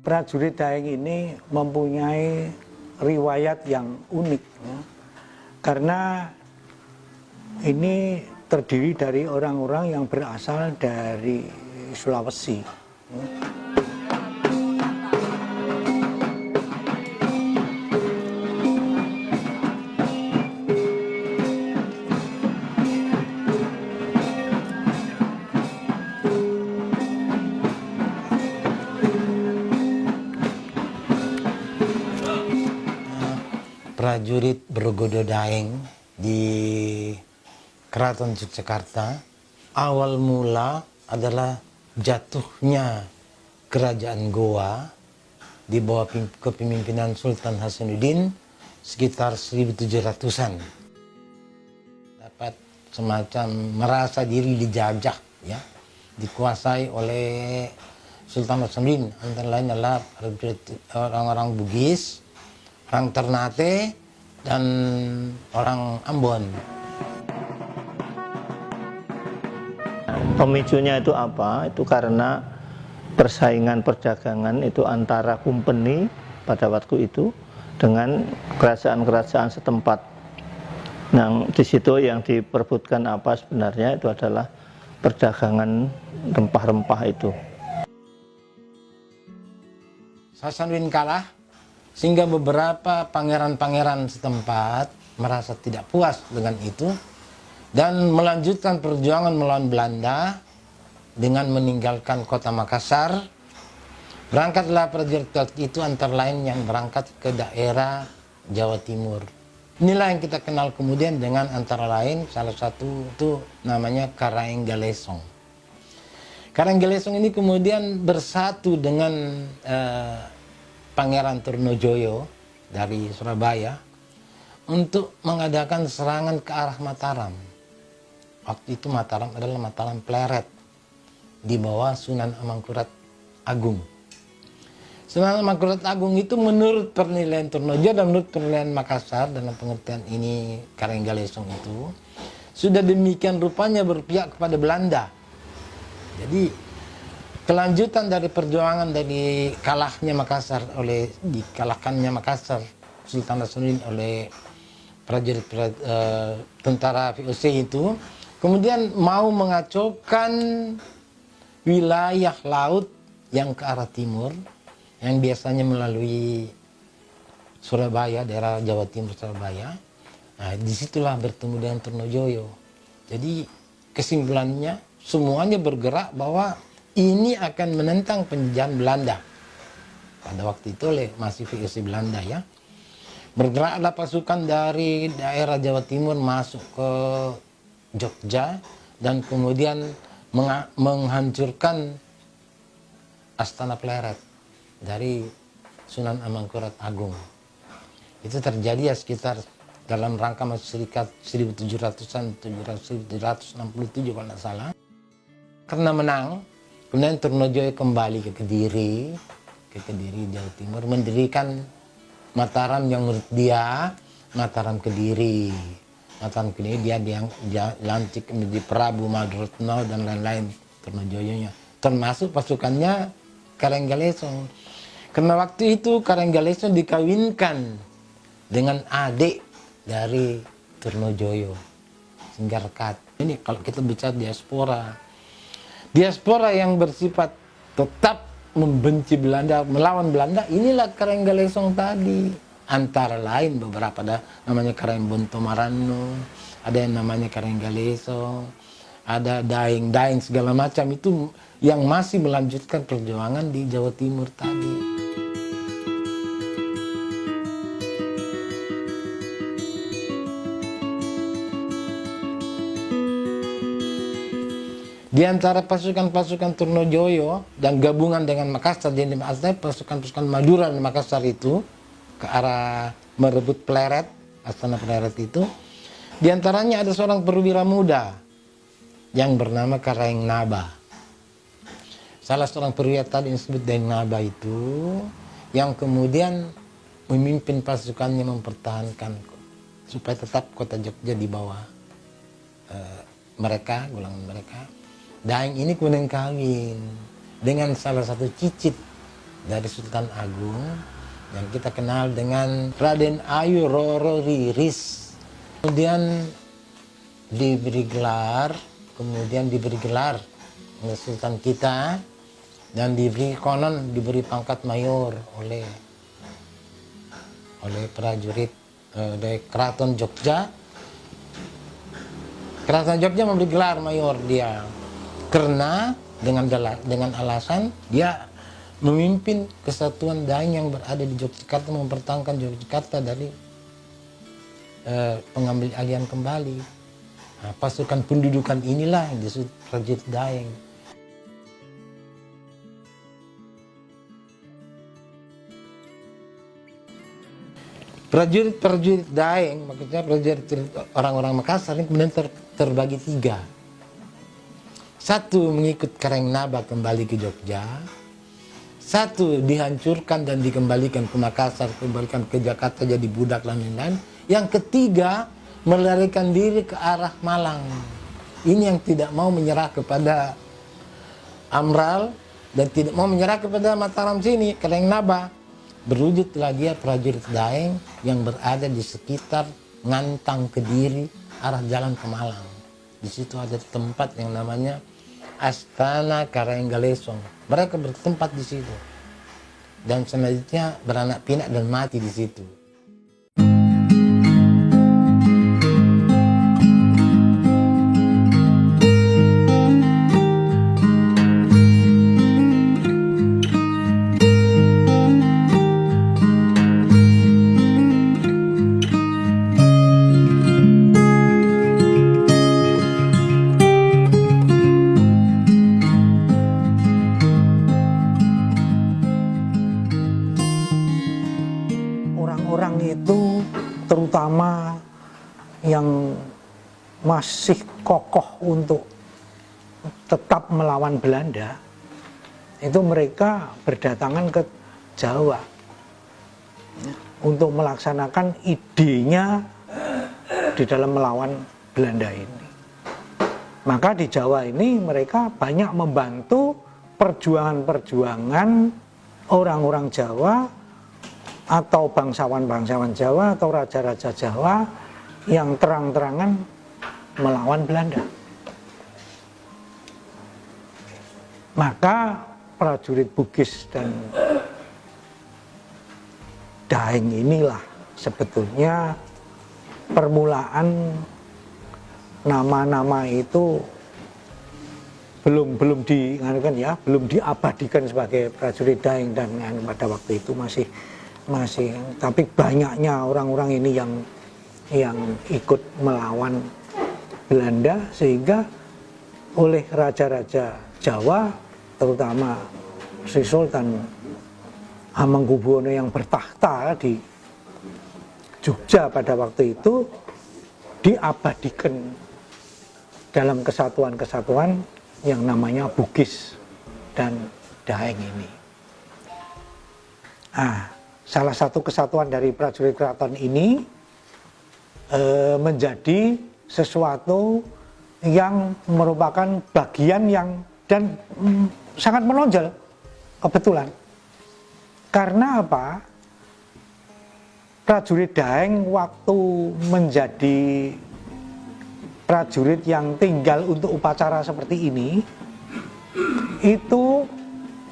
Prajurit Daeng ini mempunyai riwayat yang unik, ya. Karena ini terdiri dari orang-orang yang berasal dari Sulawesi. Prajurit Bergodo Daeng di Keraton Yogyakarta awal mula adalah jatuhnya kerajaan Goa di bawah kepemimpinan Sultan Hasanuddin sekitar 1700-an. Dapat semacam merasa diri dijajah, ya, dikuasai oleh Sultan Hasanuddin, antara lain adalah orang-orang Bugis, orang Ternate, dan orang Ambon. Pemicunya itu apa? Itu karena persaingan perdagangan itu antara company pada waktu itu dengan kerajaan-kerajaan setempat. Nah, di situ yang diperebutkan apa sebenarnya itu adalah perdagangan rempah-rempah itu. Hasanuddin kalah, sehingga beberapa pangeran-pangeran setempat merasa tidak puas dengan itu dan melanjutkan perjuangan melawan Belanda dengan meninggalkan kota Makassar. Berangkatlah prajurit itu antara lain yang berangkat ke daerah Jawa Timur. Inilah yang kita kenal kemudian dengan antara lain salah satu itu namanya Karanggalesong. Karanggalesong ini kemudian bersatu dengan Pangeran Trunojoyo dari Surabaya untuk mengadakan serangan ke arah Mataram. Waktu itu Mataram adalah Mataram Pleret di bawah Sunan Amangkurat Agung. Sunan Amangkurat Agung itu menurut penilaian Trunojoyo dan menurut penilaian Makassar, dalam pengertian ini Karanggalesong itu sudah demikian rupanya berpihak kepada Belanda. Jadi kelanjutan dari perjuangan dari dikalahkannya Makassar Sultan Hasanuddin oleh prajurit tentara VOC itu, kemudian mau mengacaukan wilayah laut yang ke arah timur, yang biasanya melalui Surabaya, daerah Jawa Timur Surabaya. Nah, disitulah bertemu dengan Trunojoyo. Jadi kesimpulannya semuanya bergerak bahwa ini akan menentang penjajahan Belanda. Pada waktu itu masih VOC Belanda, ya. Bergeraklah pasukan dari daerah Jawa Timur masuk ke Jogja dan kemudian menghancurkan Astana Pleret dari Sunan Amangkurat Agung. Itu terjadi ya sekitar dalam rangka masuk serikat 1700-an, 1767 kalau tidak salah. Karena menang, kemudian Trunojoyo kembali ke Kediri Jawa Timur, mendirikan Mataram yang menurut dia Mataram Kediri. Mataram Kediri dia dilantik menjadi Prabu Maduratno dan lain-lain Trunojoyonya, termasuk pasukannya Karanggalesong. Karena waktu itu Karanggalesong dikawinkan dengan adik dari Trunojoyo, Singgarkat. Ini kalau kita bicara diaspora yang bersifat tetap membenci Belanda, melawan Belanda, inilah Karanggalesong tadi. Antara lain beberapa, ada namanya Karangbonto Marano, ada yang namanya Karanggalesong, ada Daeng segala macam itu yang masih melanjutkan perjuangan di Jawa Timur tadi. Di antara pasukan-pasukan Trunojoyo dan gabungan dengan Makassar, jadi pasukan-pasukan Madura dan Makassar itu ke arah merebut Pleret, Astana Pleret itu, di antaranya ada seorang perwira muda yang bernama Karaeng Naba. Salah seorang perwira tadi yang disebut Daeng Naba itu yang kemudian memimpin pasukannya mempertahankan supaya tetap kota Jogja di bawah mereka, golongan mereka. Daeng ini kemudian kawin dengan salah satu cicit dari Sultan Agung yang kita kenal dengan Raden Ayu Roro Riris. Kemudian diberi gelar oleh Sultan kita, dan konon diberi pangkat mayor oleh prajurit dari Keraton Jogja. Keraton Jogja memberi gelar mayor dia karena dengan alasan dia memimpin kesatuan Daeng yang berada di Yogyakarta, mempertahankan Yogyakarta dari pengambil alian kembali. Nah, pasukan pendudukan inilah yang disebut prajurit Daeng. Prajurit Daeng, maksudnya prajurit orang-orang Makassar ini kemudian terbagi 3. 1 mengikut Kareng Naba kembali ke Jogja. 1 dihancurkan dan dikembalikan ke Makassar, kembalikan ke Jakarta jadi budak dan lain-lain. Yang ketiga melarikan diri ke arah Malang. Ini yang tidak mau menyerah kepada Amral dan tidak mau menyerah kepada Mataram sini, Kareng Naba. Berwujudlah dia prajurit Daeng yang berada di sekitar Ngantang, Kediri, arah jalan ke Malang. Di situ ada tempat yang namanya Astana Karenggalesong. Mereka bertempat di situ. Dan selanjutnya beranak pinak dan mati di situ. Orang itu terutama yang masih kokoh untuk tetap melawan Belanda, itu mereka berdatangan ke Jawa untuk melaksanakan idenya di dalam melawan Belanda ini. Maka di Jawa ini mereka banyak membantu perjuangan-perjuangan orang-orang Jawa atau bangsawan-bangsawan Jawa atau raja-raja Jawa yang terang-terangan melawan Belanda. Maka prajurit Bugis dan Daeng inilah sebetulnya permulaan nama-nama itu belum diabadikan sebagai prajurit Daeng, dan pada waktu itu masih tapi banyaknya orang-orang ini yang ikut melawan Belanda, sehingga oleh raja-raja Jawa, terutama Sri Sultan Hamengkubuwono yang bertakhta di Jogja pada waktu itu, diabadikan dalam kesatuan-kesatuan yang namanya Bugis dan Daeng ini. Salah satu kesatuan dari prajurit keraton ini menjadi sesuatu yang merupakan bagian yang dan sangat menonjol kebetulan. Karena apa? Prajurit Daeng waktu menjadi prajurit yang tinggal untuk upacara seperti ini, itu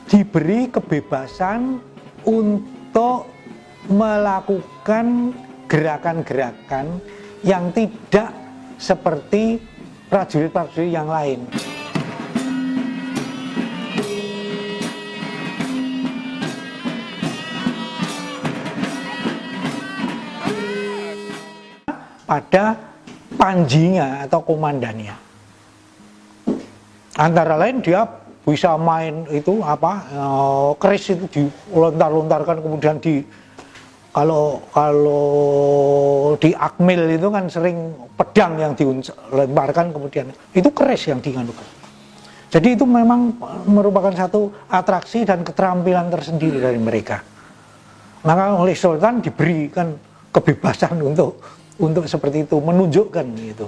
diberi kebebasan untuk melakukan gerakan-gerakan yang tidak seperti prajurit-prajurit yang lain. Pada panjinya atau komandannya. Antara lain dia bisa main itu keris itu dilontar-lontarkan, kemudian kalau di Akmil itu kan sering pedang yang dilemparkan, kemudian itu keris yang dianukan. Jadi itu memang merupakan satu atraksi dan keterampilan tersendiri dari mereka. Maka oleh Sultan diberikan kebebasan untuk seperti itu, menunjukkan itu.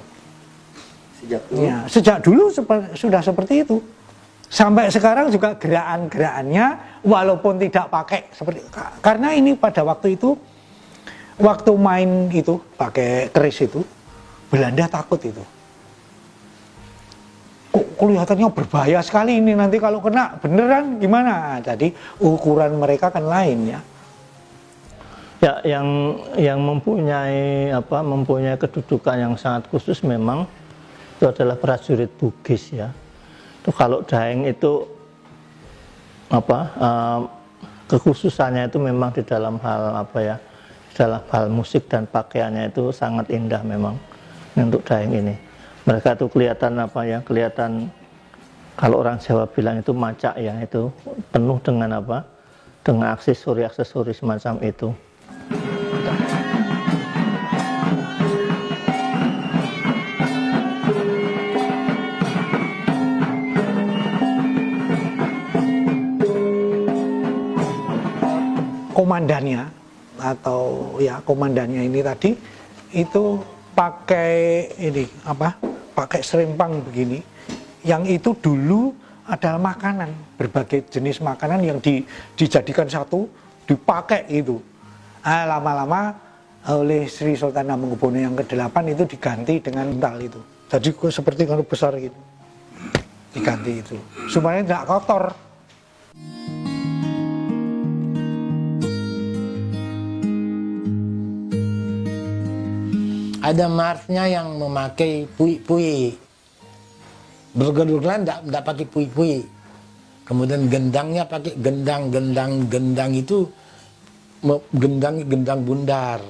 Sejak dulu sudah seperti itu. Sampai sekarang juga gerakan-gerakannya walaupun tidak pakai seperti, karena ini pada waktu itu waktu main itu pakai keris itu Belanda takut itu. Kok kelihatannya berbahaya sekali ini, nanti kalau kena beneran gimana? Jadi ukuran mereka kan lain ya. Ya, yang mempunyai kedudukan yang sangat khusus memang itu adalah prajurit Bugis ya. Itu kalau Daeng itu kekhususannya itu memang di dalam hal dalam hal musik dan pakaiannya itu sangat indah memang untuk Daeng ini. Mereka tuh kelihatan kelihatan kalau orang Jawa bilang itu macak ya, itu penuh dengan dengan aksesori semacam itu. Komandannya atau ya komandannya ini tadi itu pakai pakai serempang begini, yang itu dulu adalah makanan, berbagai jenis makanan yang dijadikan satu dipakai itu. Lama-lama oleh Sri Sultan Hamengkubuwono yang ke-8 itu diganti dengan untal itu, jadi seperti kalau besar gitu diganti itu supaya tidak kotor. Ada marsnya yang memakai pui-pui. Bergelulan tidak pakai pui-pui. Kemudian gendangnya pakai gendang itu gendang bundar.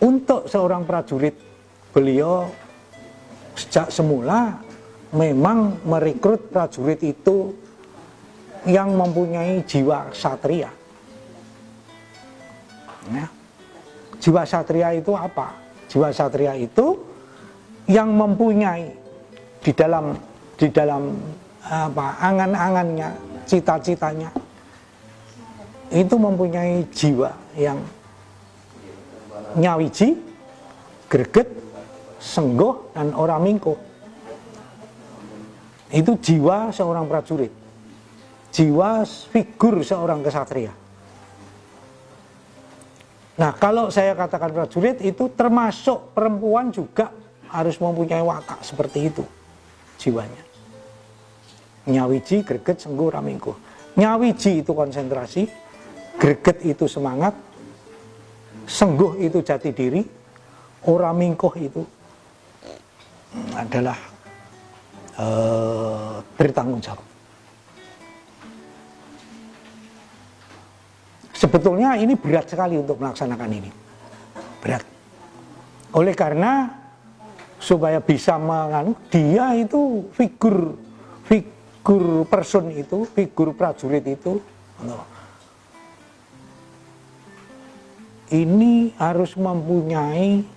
Untuk seorang prajurit, beliau sejak semula memang merekrut prajurit itu yang mempunyai jiwa ksatria. Ya. Jiwa ksatria itu apa? Jiwa ksatria itu yang mempunyai di dalam angan-angannya, cita-citanya itu mempunyai jiwa yang nyawiji, greget, senggoh, dan ora mingkuh. Itu jiwa seorang prajurit, jiwa figur seorang kesatria. Nah, kalau saya katakan prajurit itu termasuk perempuan juga harus mempunyai watak seperti itu jiwanya. Nyawiji, greget, senggoh, ora mingkuh. Nyawiji itu konsentrasi, greget itu semangat, sengguh itu jati diri, ora mingkuh itu adalah bertanggung jawab. Sebetulnya ini berat sekali untuk melaksanakan ini, berat. Oleh karena supaya bisa dia itu figur person itu, figur prajurit itu, ini harus mempunyai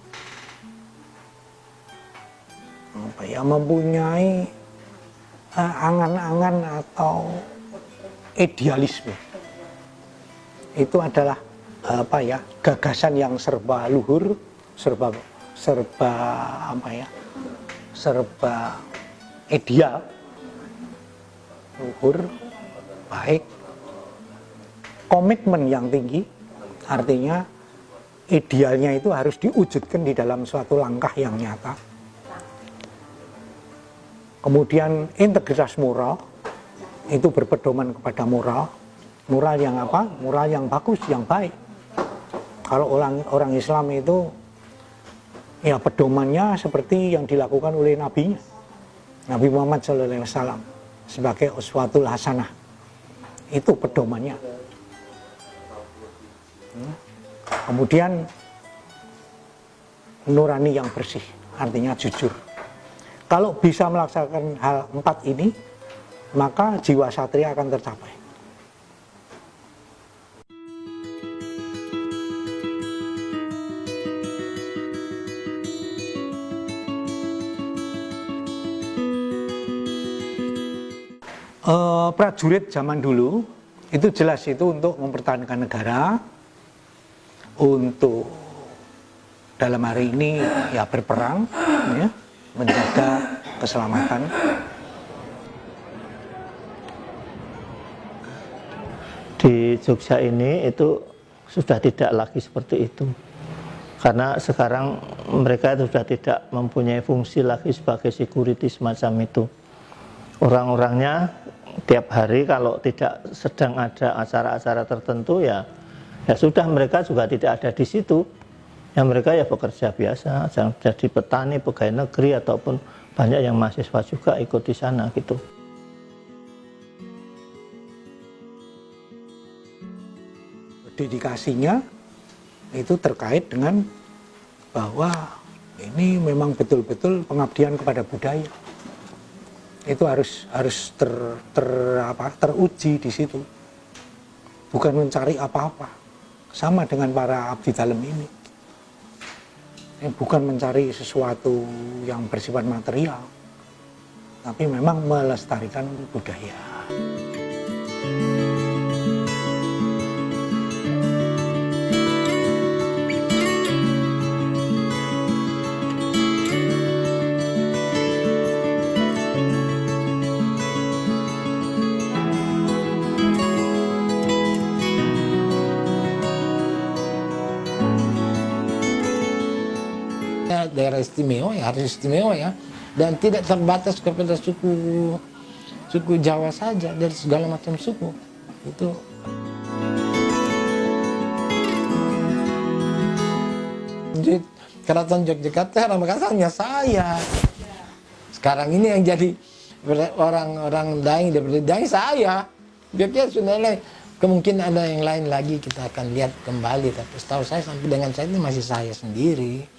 angan-angan atau idealisme. Itu adalah gagasan yang serba luhur, serba ideal, luhur, baik, komitmen yang tinggi, artinya idealnya itu harus diwujudkan di dalam suatu langkah yang nyata. Kemudian integritas moral itu berpedoman kepada moral. Moral yang apa? Moral yang bagus, yang baik. Kalau orang Islam itu ya pedomannya seperti yang dilakukan oleh nabinya. Nabi Muhammad SAW sebagai uswatul hasanah. Itu pedomannya. Kemudian nurani yang bersih, artinya jujur. Kalau bisa melaksanakan hal 4 ini, maka jiwa satria akan tercapai. Prajurit zaman dulu itu jelas itu untuk mempertahankan negara, untuk dalam hari ini ya berperang, ya, menjaga keselamatan. Di Jogja ini itu sudah tidak lagi seperti itu, karena sekarang mereka sudah tidak mempunyai fungsi lagi sebagai security semacam itu. Orang-orangnya tiap hari kalau tidak sedang ada acara-acara tertentu ya sudah, mereka juga tidak ada di situ. Yang mereka ya bekerja biasa, jadi petani, pegawai negeri, ataupun banyak yang mahasiswa juga ikut di sana gitu. Dedikasinya itu terkait dengan bahwa ini memang betul-betul pengabdian kepada budaya. Itu harus teruji di situ, bukan mencari apa-apa. Sama dengan para abdi dalam ini, bukan mencari sesuatu yang bersifat material, tapi memang melestarikan budaya. Daerah istimewa ya harus istimewa ya, dan tidak terbatas kepada suku Jawa saja, dari segala macam suku itu. Di Keraton Yogyakarta Makassarnya saya. Sekarang ini yang jadi orang Daeng, daripada Daeng saya. Biarkan sudah, kemungkinan ada yang lain lagi, kita akan lihat kembali. Tapi setahu saya sampai dengan saya ini masih saya sendiri.